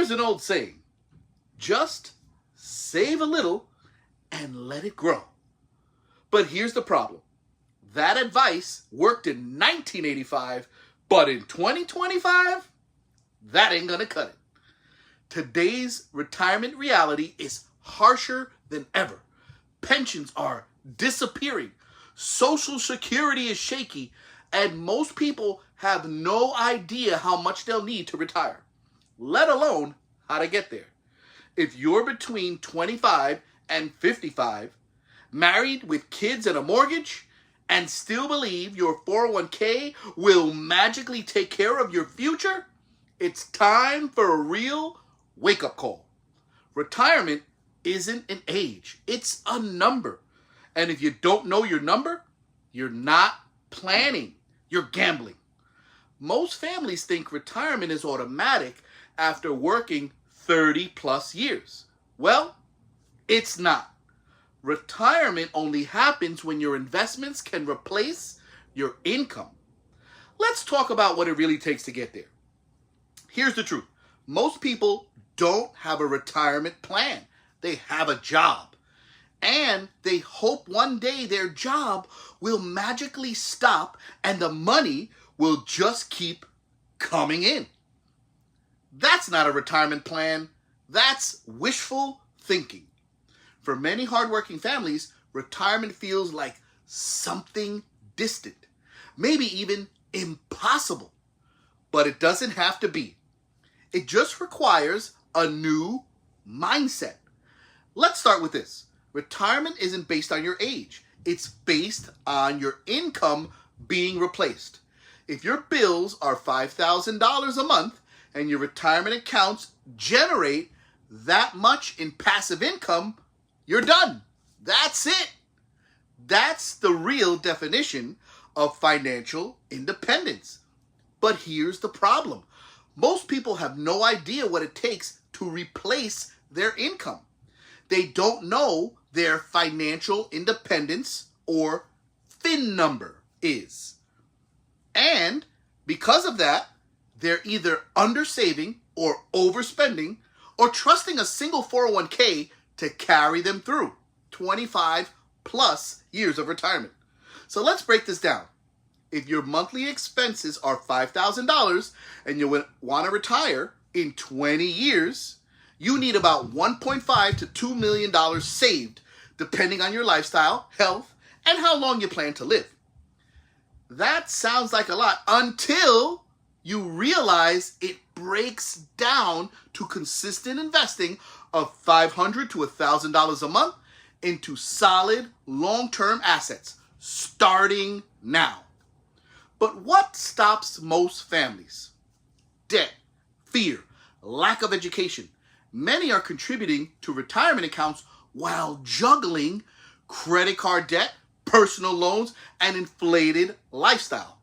There's an old saying, just save a little and let it grow. But here's the problem. That advice worked in 1985, but in 2025, that ain't gonna cut it. Today's retirement reality is harsher than ever. Pensions are disappearing. Social Security is shaky, and most people have no idea how much they'll need to retire, let alone how to get there. If you're between 25 and 55, married with kids and a mortgage, and still believe your 401k will magically take care of your future, it's time for a real wake-up call. Retirement isn't an age, it's a number. And if you don't know your number, you're not planning, you're gambling. Most families think retirement is automatic after working 30 plus years. Well, it's not. Retirement only happens when your investments can replace your income. Let's talk about what it really takes to get there. Here's the truth. Most people don't have a retirement plan. They have a job. And they hope one day their job will magically stop and the money will just keep coming in. That's not a retirement plan. That's wishful thinking. For many hardworking families, retirement feels like something distant, maybe even impossible. But it doesn't have to be. It just requires a new mindset. Let's start with this. Retirement isn't based on your age. It's based on your income being replaced. If your bills are $5,000 a month and your retirement accounts generate that much in passive income, you're done. That's it. That's the real definition of financial independence. But here's the problem. Most people have no idea what it takes to replace their income. They don't know their financial independence or FIN number is. And because of that, they're either undersaving or overspending or trusting a single 401k to carry them through 25 plus years of retirement. So let's break this down. If your monthly expenses are $5,000 and you want to retire in 20 years, you need about $1.5 to $2 million saved, depending on your lifestyle, health, and how long you plan to live. That sounds like a lot until you realize it breaks down to consistent investing of $500 to $1,000 a month into solid long-term assets, starting now. But what stops most families? Debt, fear, lack of education. Many are contributing to retirement accounts while juggling credit card debt, personal loans, and inflated lifestyle.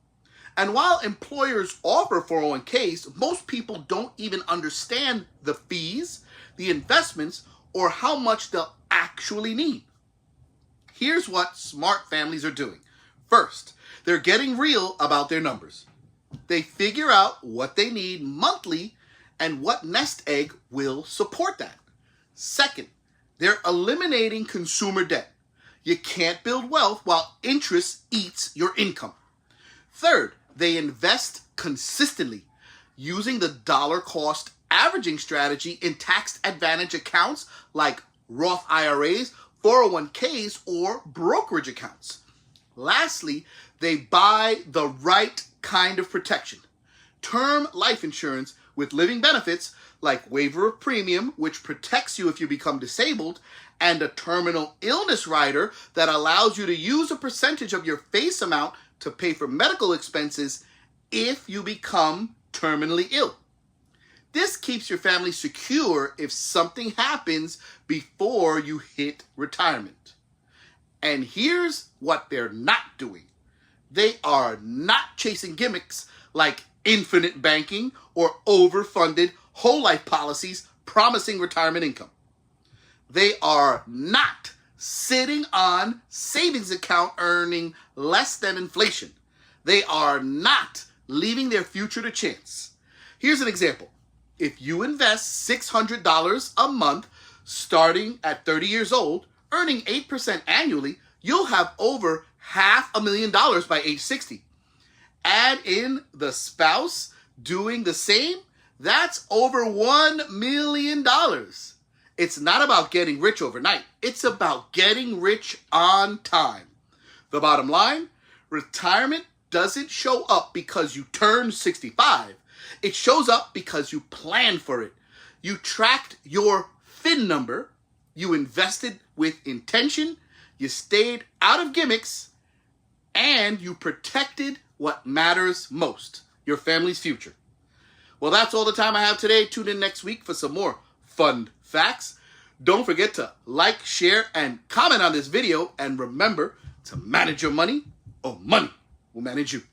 And while employers offer 401ks, most people don't even understand the fees, the investments, or how much they'll actually need. Here's what smart families are doing. First, they're getting real about their numbers. They figure out what they need monthly and what nest egg will support that. Second, they're eliminating consumer debt. You can't build wealth while interest eats your income. Third, they invest consistently using the dollar cost averaging strategy in tax advantage accounts like Roth IRAs, 401ks, or brokerage accounts. Lastly, they buy the right kind of protection. Term life insurance with living benefits like waiver of premium, which protects you if you become disabled, and a terminal illness rider that allows you to use a percentage of your face amount to pay for medical expenses if you become terminally ill. This keeps your family secure if something happens before you hit retirement. And here's what they're not doing. They are not chasing gimmicks like infinite banking or overfunded whole life policies promising retirement income. They are not sitting on savings account earning less than inflation. They are not leaving their future to chance. Here's an example. if you invest $600 a month starting at 30 years old, earning 8% annually, you'll have over $500,000 by age 60. Add in the spouse doing the same, that's over $1 million. It's not about getting rich overnight. It's about getting rich on time. The bottom line, retirement doesn't show up because you turned 65. It shows up because you planned for it. You tracked your FIN number. You invested with intention. You stayed out of gimmicks. And you protected what matters most, your family's future. Well, that's all the time I have today. Tune in next week for some more fun facts. Don't forget to like, share, and comment on this video. And remember to manage your money, or money will manage you.